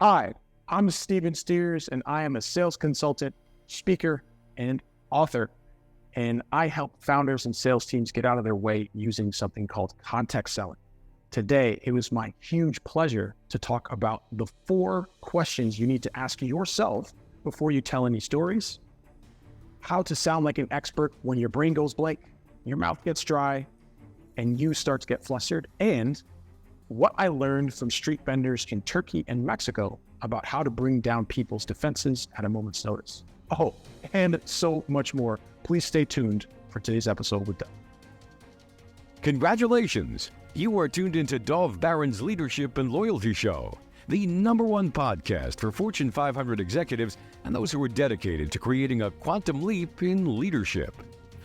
Hi, I'm Steven Steers, and I am a sales consultant, speaker, and author. And I help founders and sales teams get out of their way using something called context selling. Today, it was my huge pleasure to talk about the 4 questions you need to ask yourself before you tell any stories, how to sound like an expert when your brain goes blank, your mouth gets dry, and you start to get flustered, and what I learned from street vendors in Turkey and Mexico about how to bring down people's defenses at a moment's notice. Oh, and so much more. Please stay tuned for today's episode with Dov. Congratulations! You are tuned into Dov Baron's Leadership and Loyalty Show, the #1 podcast for Fortune 500 executives and those who are dedicated to creating a quantum leap in leadership.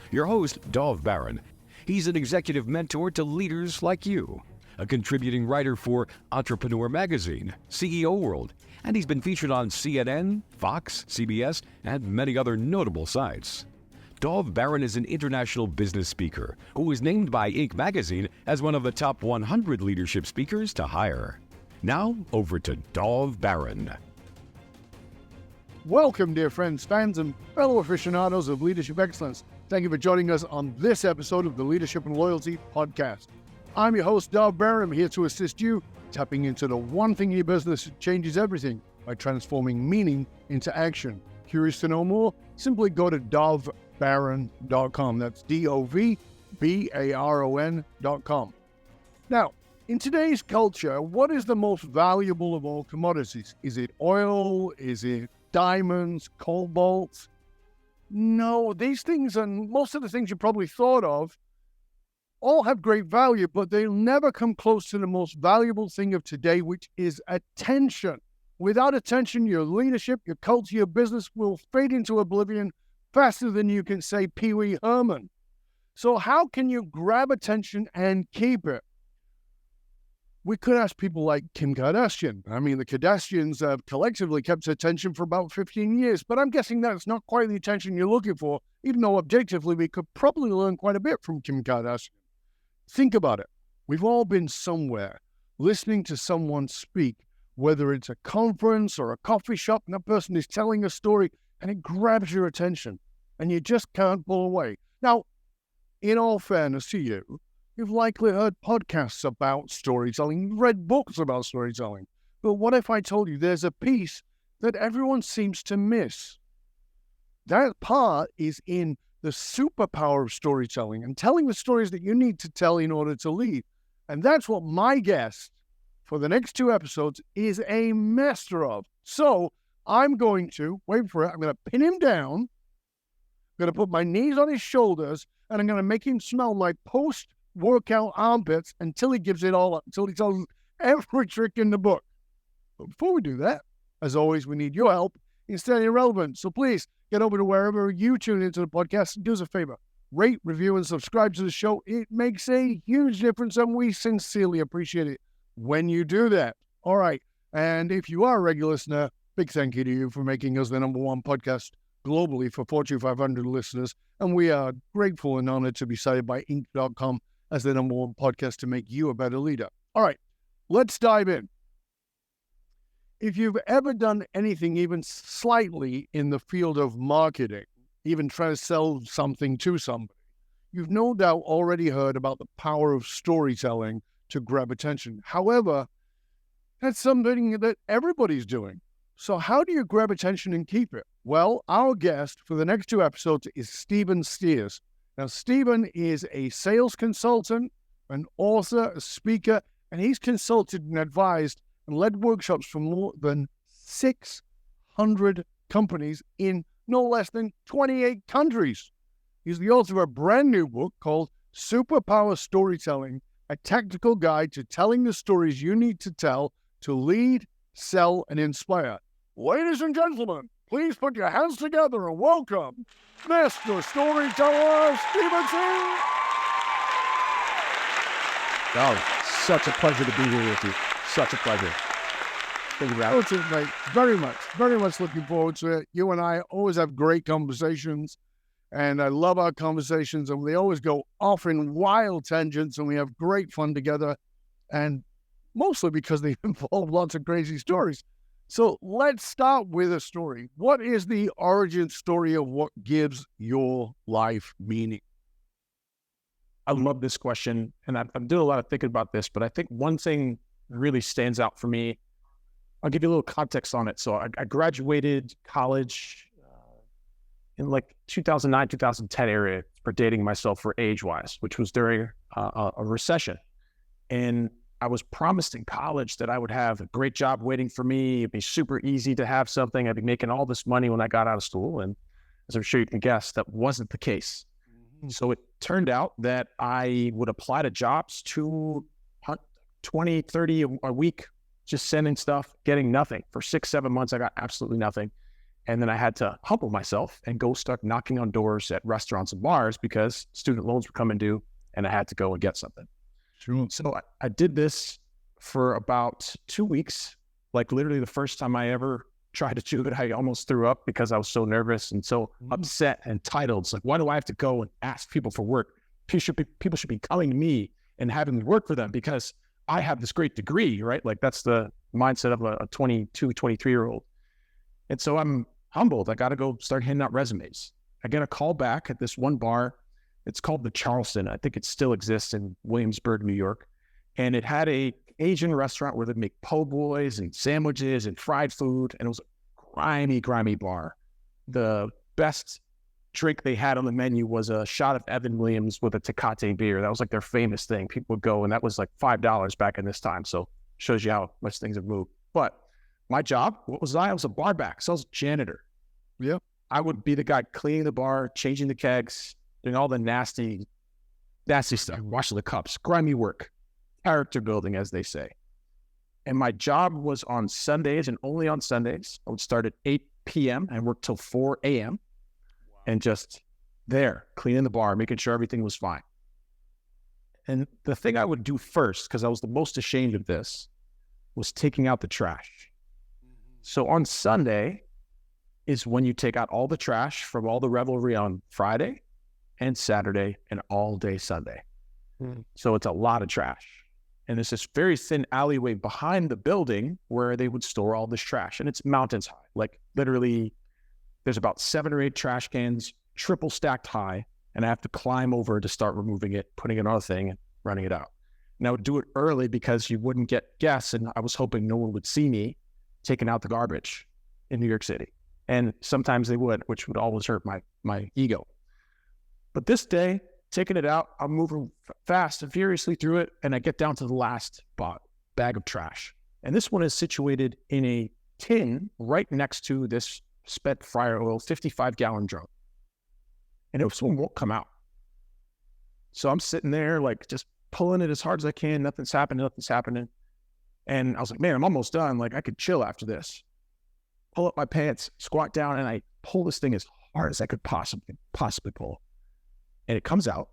Your host, Dov Baron. He's an executive mentor to leaders like you, a contributing writer for Entrepreneur Magazine, CEO World, and he's been featured on CNN, Fox, CBS, and many other notable sites. Dov Baron is an international business speaker who was named by Inc. magazine as one of the top 100 leadership speakers to hire. Now, over to Dov Baron. Welcome, dear friends, fans, and fellow aficionados of leadership excellence. Thank you for joining us on this episode of the Leadership and Loyalty podcast. I'm your host, Dov Baron. I'm here to assist you, tapping into the one thing in your business that changes everything by transforming meaning into action. Curious to know more? Simply go to dovbaron.com. That's DOVBARON.com. Now, in today's culture, what is the most valuable of all commodities? Is it oil? Is it diamonds, cobalt? No, these things, and most of the things you probably thought of, all have great value, but they'll never come close to the most valuable thing of today, which is attention. Without attention, your leadership, your culture, your business will fade into oblivion faster than you can say Peewee Herman. So how can you grab attention and keep it? We could ask people like Kim Kardashian. I mean, the Kardashians have collectively kept attention for about 15 years, but I'm guessing that's not quite the attention you're looking for, even though objectively we could probably learn quite a bit from Kim Kardashian. Think about it. We've all been somewhere listening to someone speak, whether it's a conference or a coffee shop, and that person is telling a story and it grabs your attention and you just can't pull away. Now, in all fairness to you, you've likely heard podcasts about storytelling, read books about storytelling. But what if I told you there's a piece that everyone seems to miss? That part is in the superpower of storytelling and telling the stories that you need to tell in order to lead. And that's what my guest for the next 2 episodes is a master of. So I'm going to, wait for it, I'm going to pin him down, I'm going to put my knees on his shoulders, and I'm going to make him smell my post-workout armpits until he gives it all up, until he tells every trick in the book. But before we do that, as always, we need your help in staying relevant. So please, get over to wherever you tune into the podcast and do us a favor. Rate, review, and subscribe to the show. It makes a huge difference, and we sincerely appreciate it when you do that. All right. And if you are a regular listener, big thank you to you for making us the #1 podcast globally for Fortune 500 listeners. And we are grateful and honored to be cited by Inc.com as the #1 podcast to make you a better leader. All right. Let's dive in. If you've ever done anything even slightly in the field of marketing, even trying to sell something to somebody, you've no doubt already heard about the power of storytelling to grab attention. However, that's something that everybody's doing. So how do you grab attention and keep it? Well, our guest for the next 2 episodes is Steven Steers. Now, Steven is a sales consultant, an author, a speaker, and he's consulted and advised and led workshops for more than 600 companies in no less than 28 countries. He's the author of a brand new book called Superpower Storytelling, a tactical guide to telling the stories you need to tell to lead, sell, and inspire. Ladies and gentlemen, please put your hands together and welcome Mr. Storyteller Steven Steers. Oh, such a pleasure to be here with you. Such a pleasure. Thank you, Ralph. Mate, very much looking forward to it. You and I always have great conversations, and I love our conversations, and they always go off in wild tangents, and we have great fun together, and mostly because they involve lots of crazy stories. So let's start with a story. What is the origin story of what gives your life meaning? I love this question, and I'm doing a lot of thinking about this, but I think one thing really stands out for me. I'll give you a little context on it. So I graduated college in like 2009, 2010 area, for dating myself for age-wise, which was during a recession. And I was promised in college that I would have a great job waiting for me. It'd be super easy to have something. I'd be making all this money when I got out of school. And as I'm sure you can guess, that wasn't the case. So it turned out that I would apply to jobs, 20, 30 a week, just sending stuff, getting nothing. For 6-7 months, I got absolutely nothing. And then I had to humble myself and go start knocking on doors at restaurants and bars because student loans were coming due and I had to go and get something. Sure. So I did this for about 2 weeks. Like literally the first time I ever tried to do it, I almost threw up because I was so nervous and so upset and entitled. It's like, why do I have to go and ask people for work? People should be coming to me and having me work for them because I have this great degree, right? Like that's the mindset of a 22, 23-year-old. And so I'm humbled. I got to go start handing out resumes. I get a call back at this one bar. It's called the Charleston. I think it still exists in Williamsburg, New York. And it had a Asian restaurant where they make po' boys and sandwiches and fried food. And it was a grimy bar. The best drink they had on the menu was a shot of Evan Williams with a Tecate beer. That was like their famous thing. People would go, and that was like $5 back in this time. So shows you how much things have moved. But my job, what was I? I was a bar back. So I was a janitor. Yeah. I would be the guy cleaning the bar, changing the kegs, doing all the nasty stuff, washing the cups, grimy work, character building, as they say. And my job was on Sundays and only on Sundays. I would start at 8 p.m. and work till 4 a.m. and just there, cleaning the bar, making sure everything was fine. And the thing I would do first, because I was the most ashamed of this, was taking out the trash. So on Sunday is when you take out all the trash from all the revelry on Friday and Saturday and all day Sunday. So it's a lot of trash. And there's this very thin alleyway behind the building where they would store all this trash. And it's mountains high. Like literally, there's about 7 or 8 trash cans, triple stacked high. And I have to climb over to start removing it, putting it on a thing and running it out. And I would do it early because you wouldn't get guests. And I was hoping no one would see me taking out the garbage in New York City. And sometimes they would, which would always hurt my ego. But this day, taking it out, I'm moving fast and furiously through it, and I get down to the last bag of trash. And this one is situated in a tin right next to this spent fryer oil 55-gallon drum. And this one won't come out. So I'm sitting there like just pulling it as hard as I can. Nothing's happening. And I was like, man, I'm almost done. Like I could chill after this. Pull up my pants, squat down, and I pull this thing as hard as I could possibly pull. And it comes out.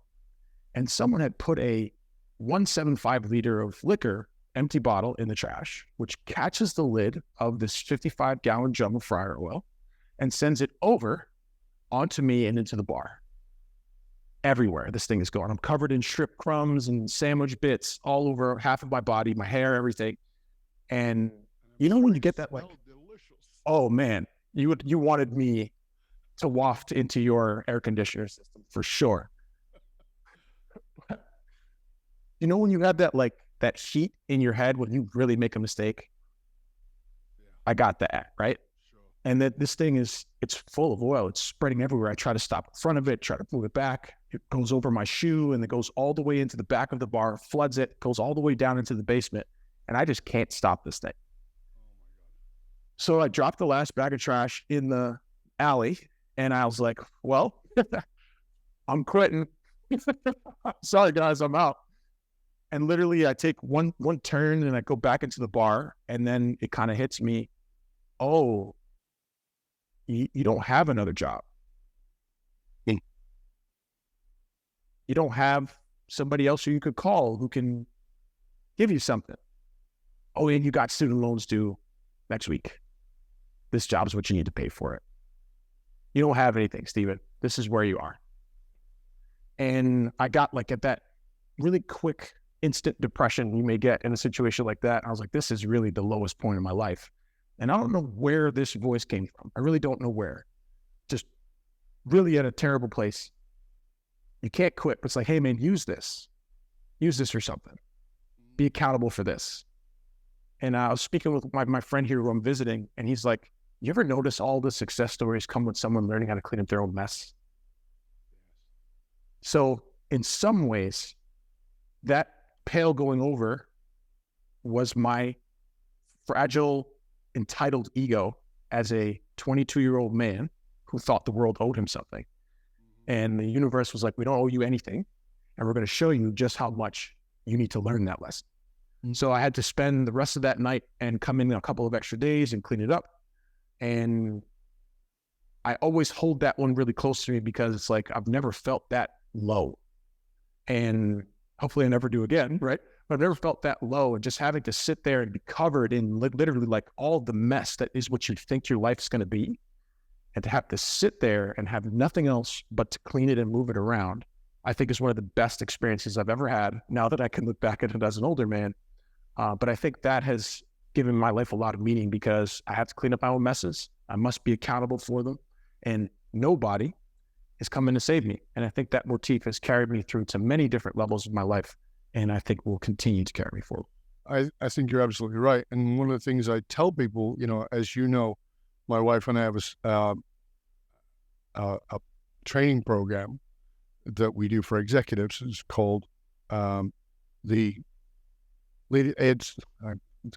And someone had put a 175 liter of liquor, empty bottle, in the trash, which catches the lid of this 55-gallon drum of fryer oil and sends it over onto me and into the bar. Everywhere this thing is going. I'm covered in shrimp crumbs and sandwich bits all over half of my body, my hair, everything. And you know when you get that, like, oh man, you wanted me to waft into your air conditioner system for sure. You know when you have that, like, that heat in your head when you really make a mistake? Yeah. I got that, right? Sure. And that this thing it's full of oil. It's spreading everywhere. I try to stop in front of it, try to move it back. It goes over my shoe and it goes all the way into the back of the bar, floods it, goes all the way down into the basement. And I just can't stop this thing. So I dropped the last bag of trash in the alley and I was like, well, I'm quitting. Sorry guys, I'm out. And literally I take one turn and I go back into the bar and then it kind of hits me. Oh, you don't have another job. You don't have somebody else who you could call who can give you something. Oh, and you got student loans due next week. This job's what you need to pay for it. You don't have anything, Steven. This is where you are. And I got like at that really quick instant depression you may get in a situation like that. I was like, this is really the lowest point in my life. And I don't know where this voice came from. I really don't know where. Just really at a terrible place. You can't quit. But it's like, hey, man, use this. Use this for something. Be accountable for this. And I was speaking with my friend here who I'm visiting, and he's like, you ever notice all the success stories come with someone learning how to clean up their own mess? So in some ways, that pail going over was my fragile, entitled ego as a 22-year-old man who thought the world owed him something. And the universe was like, we don't owe you anything, and we're going to show you just how much you need to learn that lesson. So I had to spend the rest of that night and come in a couple of extra days and clean it up. And I always hold that one really close to me because it's like, I've never felt that low. And hopefully I never do again, right? But I've never felt that low, and just having to sit there and be covered in literally like all the mess that is what you think your life's going to be. And to have to sit there and have nothing else but to clean it and move it around, I think is one of the best experiences I've ever had now that I can look back at it as an older man. But I think that has given my life a lot of meaning because I have to clean up my own messes. I must be accountable for them. And nobody is coming to save me. And I think that motif has carried me through to many different levels of my life. And I think will continue to carry me forward. I think you're absolutely right. And one of the things I tell people, as you know, my wife and I have a training program that we do for executives. It's called I'm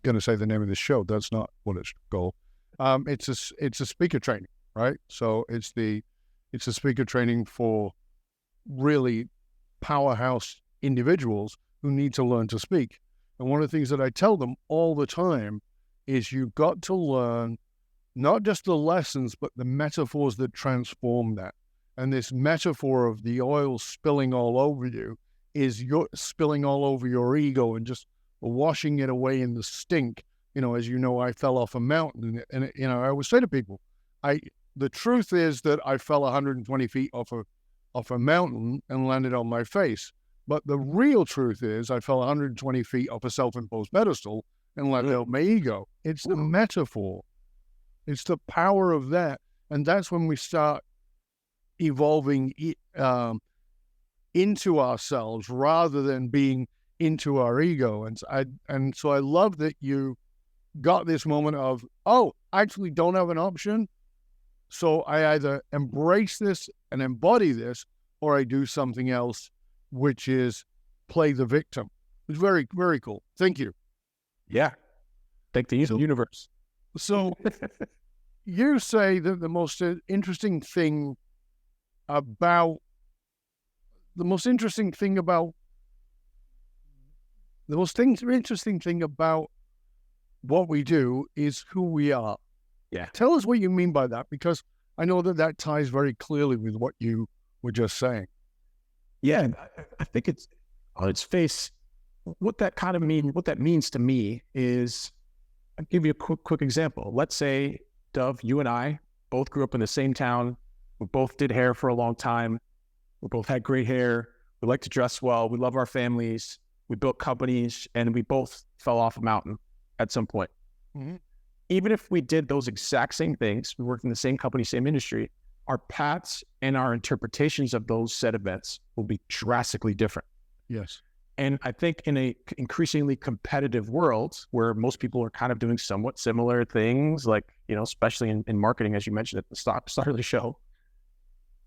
going to say the name of the show. That's not what it's called. It's a speaker training, right? So it's a speaker training for really powerhouse individuals who need to learn to speak. And one of the things that I tell them all the time is you've got to learn not just the lessons, but the metaphors that transform that. And this metaphor of the oil spilling all over you is you're spilling all over your ego and just washing it away in the stink. As you know, I fell off a mountain, and I always say to people, the truth is that I fell 120 feet off a mountain and landed on my face. But the real truth is I fell 120 feet off a self-imposed pedestal and landed on my ego. It's the metaphor. It's the power of that. And that's when we start evolving into ourselves rather than being into our ego. And so I love that you got this moment of, I actually don't have an option. So I either embrace this and embody this, or I do something else, which is play the victim. It's very, very cool. Thank you. Yeah. Thank the universe. So you say that the most interesting thing about what we do is who we are. Yeah. Tell us what you mean by that, because I know that ties very clearly with what you were just saying. Yeah, I think it's on its face. What that means to me is, I'll give you a quick example. Let's say, Dove, you and I both grew up in the same town. We both did hair for a long time. We both had great hair. We like to dress well. We love our families. We built companies, and we both fell off a mountain at some point. Mm-hmm. Even if we did those exact same things, we worked in the same company, same industry, our paths and our interpretations of those said events will be drastically different. Yes. And I think in a increasingly competitive world where most people are kind of doing somewhat similar things, like, especially in marketing, as you mentioned at the start of the show,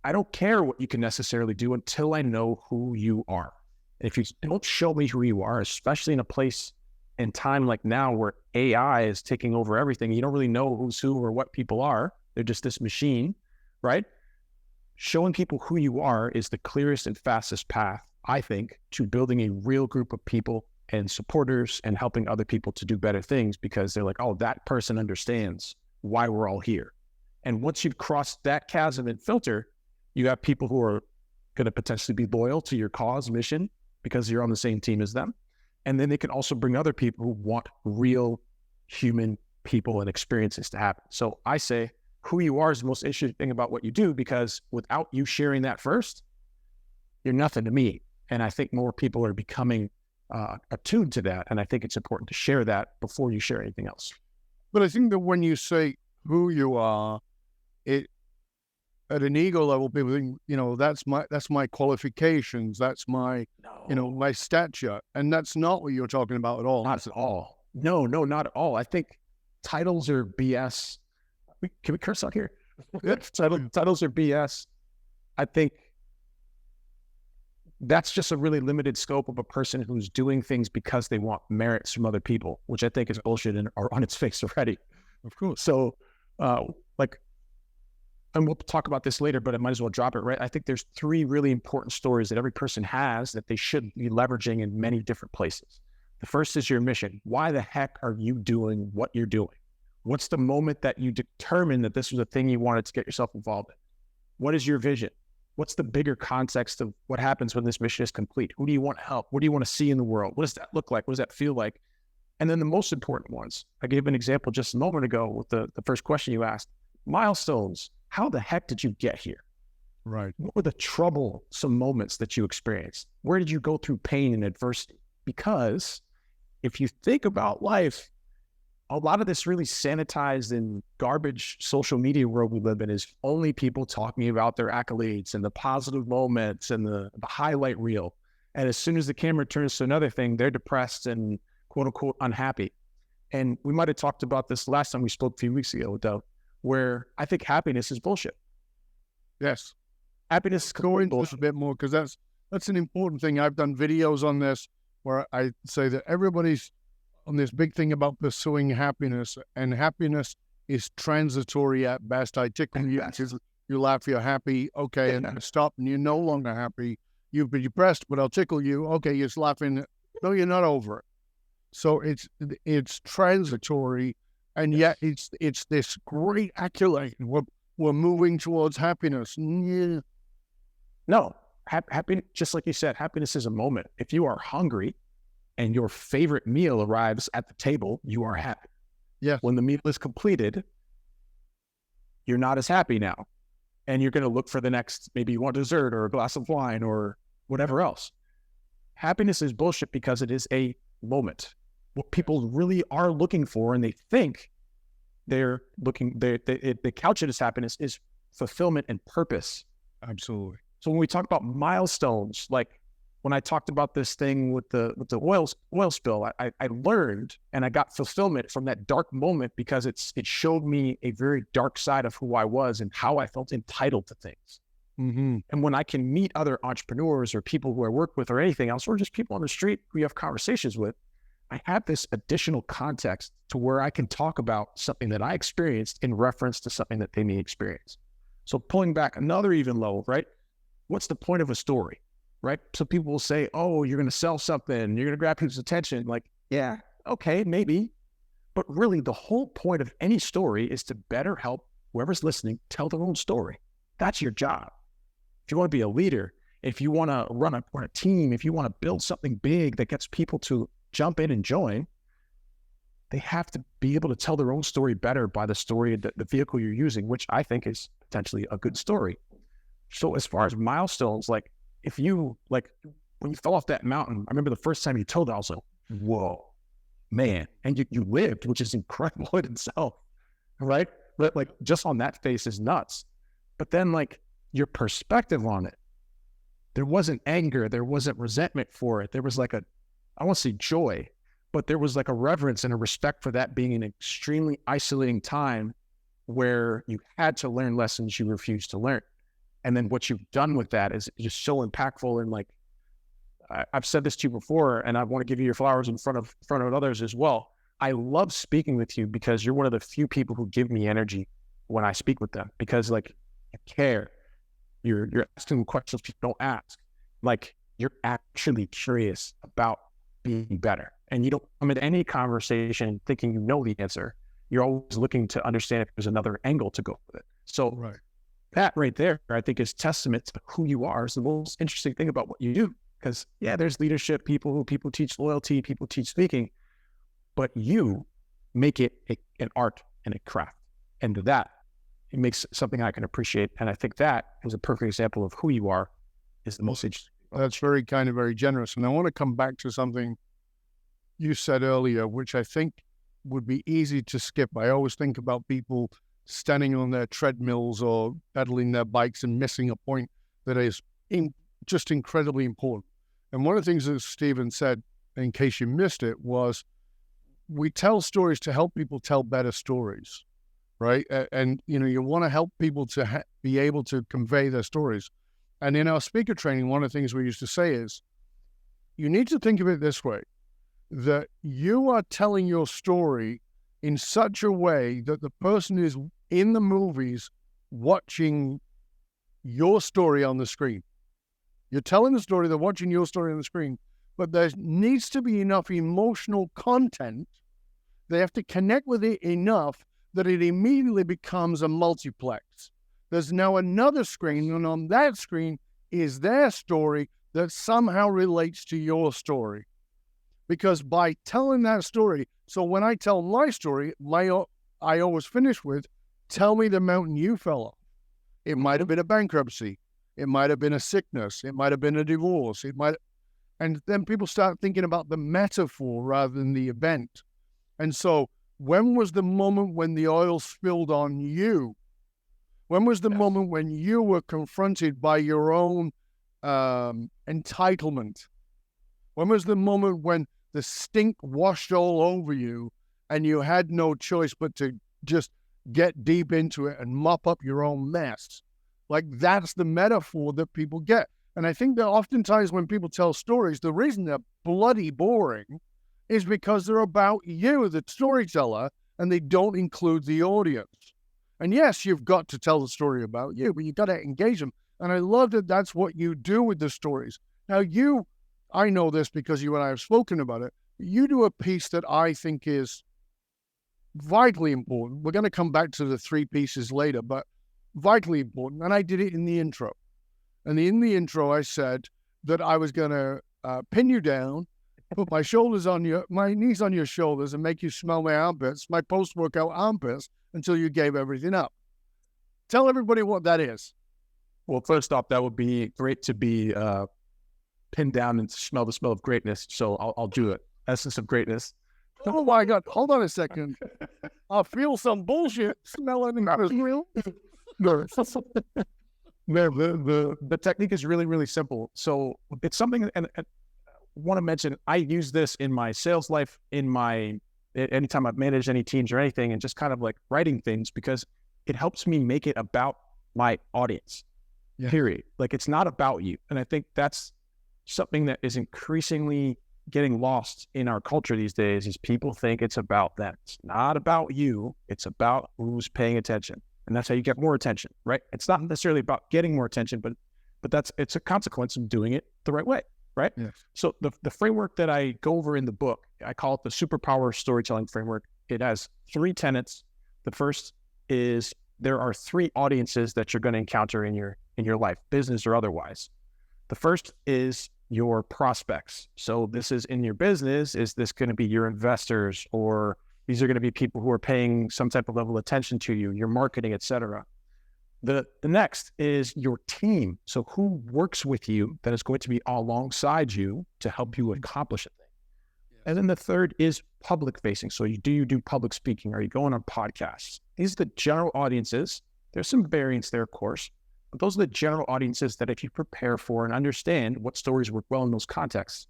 I don't care what you can necessarily do until I know who you are. And if you don't show me who you are, especially in a place and time like now where AI is taking over everything, you don't really know who's who or what people are. They're just this machine, right? Showing people who you are is the clearest and fastest path, I think, to building a real group of people and supporters and helping other people to do better things, because they're like, that person understands why we're all here. And once you've crossed that chasm and filter, you have people who are going to potentially be loyal to your cause, mission, because you're on the same team as them. And then they can also bring other people who want real human people and experiences to happen. So I say, who you are is the most interesting thing about what you do, because without you sharing that first, you're nothing to me. And I think more people are becoming attuned to that. And I think it's important to share that before you share anything else. But I think that when you say who you are, it at an ego level, people think, that's my qualifications, that's my, No, my stature, and that's not what you're talking about at all. not at all. No, not at all. I think titles are BS. Can we curse out here? Titles are BS. I think that's just a really limited scope of a person who's doing things because they want merits from other people, which I think is bullshit and are on its face already. Of course. So, and we'll talk about this later, but I might as well drop it, right? I think there's 3 really important stories that every person has that they should be leveraging in many different places. The first is your mission. Why the heck are you doing what you're doing? What's the moment that you determined that this was a thing you wanted to get yourself involved in? What is your vision? What's the bigger context of what happens when this mission is complete? Who do you want to help? What do you want to see in the world? What does that look like? What does that feel like? And then the most important ones. I gave an example just a moment ago with the first question you asked. Milestones. How the heck did you get here? Right. What were the troublesome moments that you experienced? Where did you go through pain and adversity? Because if you think about life, a lot of this really sanitized and garbage social media world we live in is only people talking about their accolades and the positive moments and the highlight reel. And as soon as the camera turns to another thing, they're depressed and quote unquote unhappy. And we might have talked about this last time we spoke a few weeks ago, Doug, where I think happiness is bullshit. Yes. Happiness is Go into this bullshit. a bit more, because that's an important thing. I've done videos on this where I say that everybody's on this big thing about pursuing happiness, and happiness is transitory at best. I tickle you, you laugh, you're happy, okay, and stop, and you're no longer happy. You've been depressed, but I'll tickle you, okay, you're laughing. No, you're not over it. So it's transitory, and yet it's this great accolade. We're moving towards happiness. Yeah. No, happy, just like you said, happiness is a moment. If you are hungry and your favorite meal arrives at the table, you are happy. Yes. When the meal is completed, you're not as happy now. And you're going to look for the next, maybe you want dessert or a glass of wine or whatever else. Happiness is bullshit because it is a moment. What people really are looking for, and they think they're looking, they couch it as happiness, is fulfillment and purpose. Absolutely. So when we talk about milestones, like when I talked about this thing with the oil spill, I learned and I got fulfillment from that dark moment because it showed me a very dark side of who I was and how I felt entitled to things. Mm-hmm. And when I can meet other entrepreneurs or people who I work with or anything else, or just people on the street who you have conversations with, I have this additional context to where I can talk about something that I experienced in reference to something that they may experience. So pulling back another even level, right? What's the point of a story, right? So people will say, oh, you're going to sell something, you're going to grab people's attention. Like, yeah, okay, maybe. But really the whole point of any story is to better help whoever's listening tell their own story. That's your job. If you want to be a leader, if you want to run a team, if you want to build something big that gets people to jump in and join, they have to be able to tell their own story better by the story of the vehicle you're using, which I think is potentially a good story. So as far as milestones, like if you, like when you fell off that mountain, I remember the first time you told it, I was like, whoa, man. And you lived, which is incredible in itself, right? But like just on that face is nuts. But then like your perspective on it, there wasn't anger, there wasn't resentment for it. There was like I won't say joy, but there was like a reverence and a respect for that being an extremely isolating time where you had to learn lessons you refused to learn. And then what you've done with that is just so impactful. And like, I've said this to you before, and I want to give you your flowers in front of others as well. I love speaking with you because you're one of the few people who give me energy when I speak with them, because like you care, you're asking questions people don't ask. Like you're actually curious about being better. And you don't come into any conversation thinking you know the answer. You're always looking to understand if there's another angle to go with it. So Right. That right there, I think, is testament to who you are. Is the most interesting thing about what you do. Because yeah, there's leadership people teach loyalty, people teach speaking, but you make it an art and a craft. And that, it makes something I can appreciate. And I think that is a perfect example of who you are, is the most interesting. That's very kind of very generous. And I want to come back to something you said earlier, which I think would be easy to skip. I always think about people standing on their treadmills or pedaling their bikes and missing a point that is just incredibly important. And one of the things that Stephen said, in case you missed it, was we tell stories to help people tell better stories, right? And you want to help people to be able to convey their stories. And in our speaker training, one of the things we used to say is, you need to think of it this way, that you are telling your story in such a way that the person is in the movies watching your story on the screen. You're telling the story, they're watching your story on the screen, but there needs to be enough emotional content. They have to connect with it enough that it immediately becomes a multiplex. There's now another screen, and on that screen is their story that somehow relates to your story. Because by telling that story, so when I tell my story, I always finish with, tell me the mountain you fell off. It might have been a bankruptcy. It might have been a sickness. It might have been a divorce. And then people start thinking about the metaphor rather than the event. And so when was the moment when the oil spilled on you? When was the moment when you were confronted by your own entitlement? When was the moment when the stink washed all over you and you had no choice but to just get deep into it and mop up your own mess? Like, that's the metaphor that people get. And I think that oftentimes when people tell stories, the reason they're bloody boring is because they're about you, the storyteller, and they don't include the audience. And yes, you've got to tell the story about you, but you've got to engage them. And I love that that's what you do with the stories. Now, I know this because you and I have spoken about it. You do a piece that I think is vitally important. We're going to come back to the 3 pieces later, but vitally important. And I did it in the intro. And in the intro, I said that I was going to pin you down, put my knees on your shoulders and make you smell my armpits, my post-workout armpits, until you gave everything up. Tell everybody what that is. Well, first off, that would be great to be pinned down and smell the smell of greatness. So I'll do it. Essence of greatness. Oh my God. Hold on a second. I feel some bullshit smelling. The technique is really, really simple. So it's something, and I want to mention, I use this in my sales life, anytime I've managed any teams or anything, and just kind of like writing things, because it helps me make it about my audience, period. Like, it's not about you. And I think that's something that is increasingly getting lost in our culture these days, is people think it's about them. It's not about you. It's about who's paying attention. And that's how you get more attention, right? It's not necessarily about getting more attention, but it's a consequence of doing it the right way, right? Yes. So the framework that I go over in the book, I call it the Superpower Storytelling framework. It has 3 tenets. The first is there are 3 audiences that you're going to encounter in your life, business or otherwise. The first is your prospects. So this is in your business. Is this going to be your investors, or these are going to be people who are paying some type of level of attention to you, your marketing, etc. The next is your team. So who works with you that is going to be alongside you to help you accomplish a thing. Yes. And then the third is public facing. So you do public speaking? Are you going on podcasts? These are the general audiences. There's some variance there, of course, but those are the general audiences that if you prepare for and understand what stories work well in those contexts,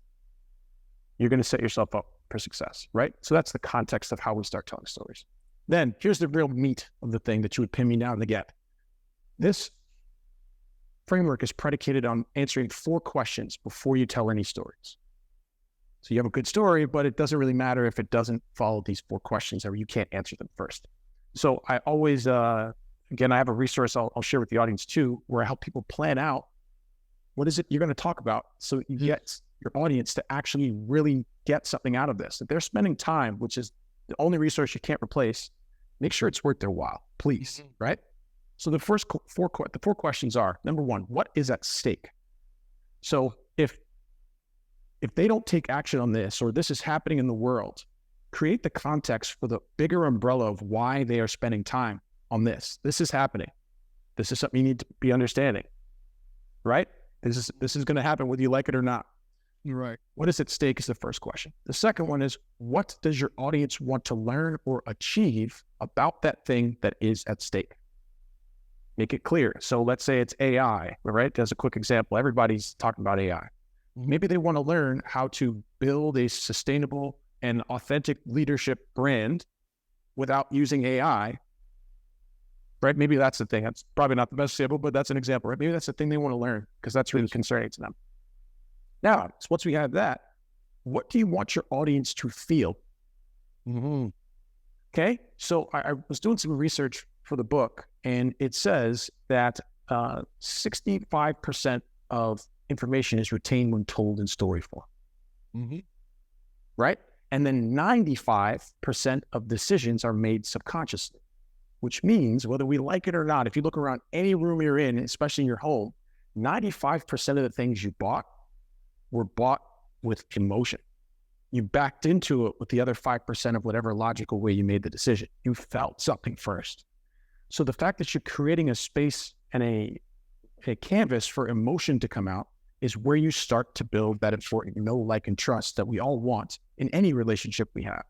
you're going to set yourself up for success, right? So that's the context of how we start telling stories. Then here's the real meat of the thing that you would pin me down to get. This framework is predicated on answering 4 questions before you tell any stories. So you have a good story, but it doesn't really matter if it doesn't follow these 4 questions, or you can't answer them first. So I always, again, I have a resource I'll share with the audience too, where I help people plan out what is it you're going to talk about, so you get your audience to actually really get something out of this. If they're spending time, which is the only resource you can't replace, make sure it's worth their while, please, right? So the first 4 questions are, number 1, what is at stake? So if they don't take action on this, or this is happening in the world, create the context for the bigger umbrella of why they are spending time on this. This is happening. This is something you need to be understanding, right? This is going to happen whether you like it or not. Right. What is at stake is the first question. The second one is, what does your audience want to learn or achieve about that thing that is at stake? Make it clear. So let's say it's AI, right? As a quick example, everybody's talking about AI. Maybe they want to learn how to build a sustainable and authentic leadership brand without using AI, right? Maybe that's the thing. That's probably not the best example, but that's an example, right? Maybe that's the thing they want to learn because that's really concerning to them. Now, once we have that, what do you want your audience to feel? Okay, so I was doing some research for the book, and it says that 65% of information is retained when told in story form, right? And then 95% of decisions are made subconsciously, which means whether we like it or not, if you look around any room you're in, especially in your home, 95% of the things you bought were bought with emotion. You backed into it with the other 5% of whatever logical way you made the decision. You felt something first. So the fact that you're creating a space and a canvas for emotion to come out is where you start to build that important know, like, and trust that we all want in any relationship we have.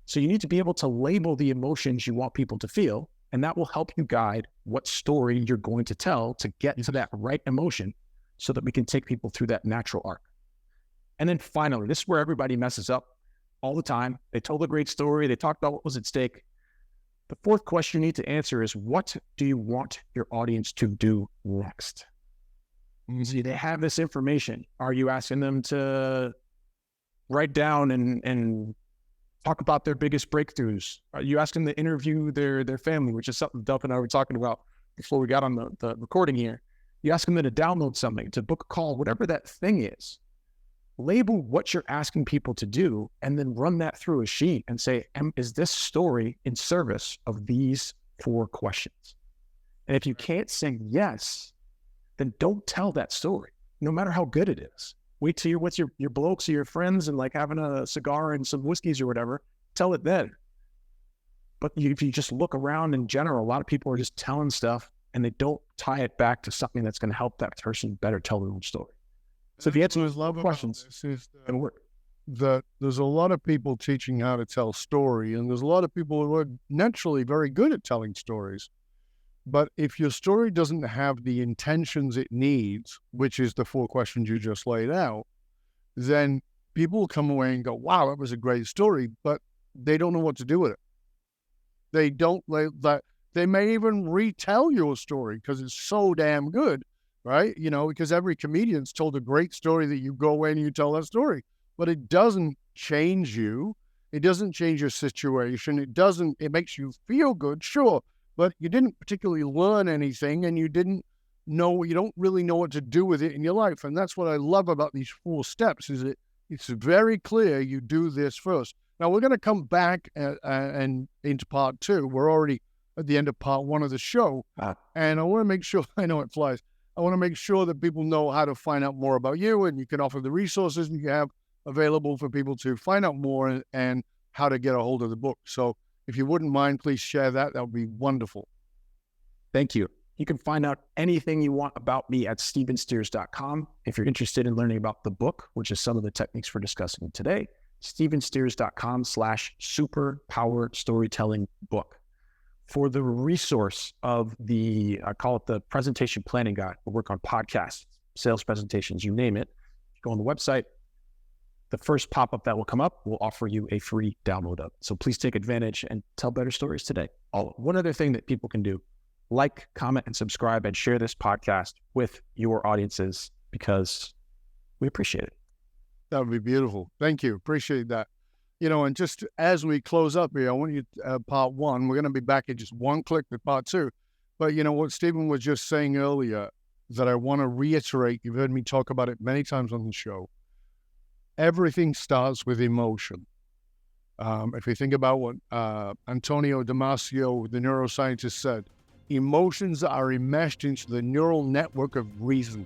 So you need to be able to label the emotions you want people to feel, and that will help you guide what story you're going to tell to get to that right emotion so that we can take people through that natural arc. And then finally, this is where everybody messes up all the time. They told a great story. They talked about what was at stake. The fourth question you need to answer is, what do you want your audience to do next? See, they have this information. Are you asking them to write down and talk about their biggest breakthroughs? Are you asking them to interview their family, which is something Duff and I were talking about before we got on the recording here? You asking them to download something, to book a call, whatever that thing is. Label what you're asking people to do and then run that through a sheet and say, is this story in service of these 4 questions? And if you can't say yes, then don't tell that story, no matter how good it is. Wait till you're with your blokes or your friends and like having a cigar and some whiskeys or whatever, tell it then. But if you just look around in general, a lot of people are just telling stuff and they don't tie it back to something that's going to help that person better tell their own story. So if you answer those questions, it'll work. That there's a lot of people teaching how to tell story, and there's a lot of people who are naturally very good at telling stories. But if your story doesn't have the intentions it needs, which is the 4 questions you just laid out, then people will come away and go, wow, that was a great story, but they don't know what to do with it. They may even retell your story because it's so damn good. Right? You know, because every comedian's told a great story that you go away and you tell that story, but it doesn't change you. It doesn't change your situation. It makes you feel good, sure, but you didn't particularly learn anything and you don't really know what to do with it in your life. And that's what I love about these 4 steps is it's very clear you do this first. Now we're going to come back and into part 2. We're already at the end of part 1 of the show. And I want to make sure, I know it flies. I want to make sure that people know how to find out more about you, and you can offer the resources you have available for people to find out more and how to get a hold of the book. So if you wouldn't mind, please share that. That would be wonderful. Thank you. You can find out anything you want about me at stevensteers.com. If you're interested in learning about the book, which is some of the techniques we're discussing today, stevensteers.com/superpower storytelling book. For the resource of I call it the presentation planning guide. We'll work on podcasts, sales presentations, you name it. Go on the website. The first pop-up that will come up will offer you a free download of it. So please take advantage and tell better stories today. One other thing that people can do, like, comment, and subscribe, and share this podcast with your audiences because we appreciate it. That would be beautiful. Thank you. Appreciate that. You know, and just as we close up here, I want you part 1. We're going to be back in just one click with part 2. But you know what Stephen was just saying earlier that I want to reiterate. You've heard me talk about it many times on the show. Everything starts with emotion. If you think about what Antonio Damasio, the neuroscientist, said, emotions are enmeshed into the neural network of reason.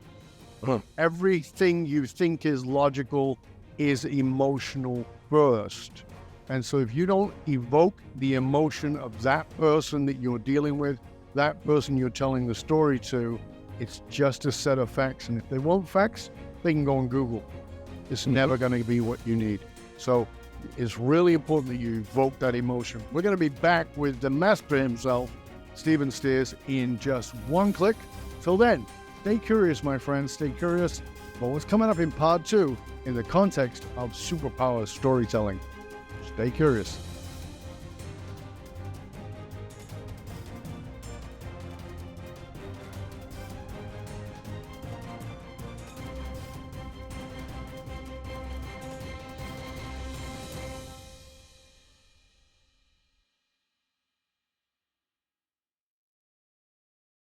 Everything you think is logical is emotional first. And so if you don't evoke the emotion of that person that you're dealing with, that person you're telling the story to, it's just a set of facts. And if they want facts, they can go on Google. it's never going to be what you need. So it's really important that you evoke that emotion. We're going to be back with the master himself, Stephen Steers, in just one click. Till then, stay curious, my friends. Stay curious about what's coming up in part 2 in the context of superpower storytelling. Stay curious.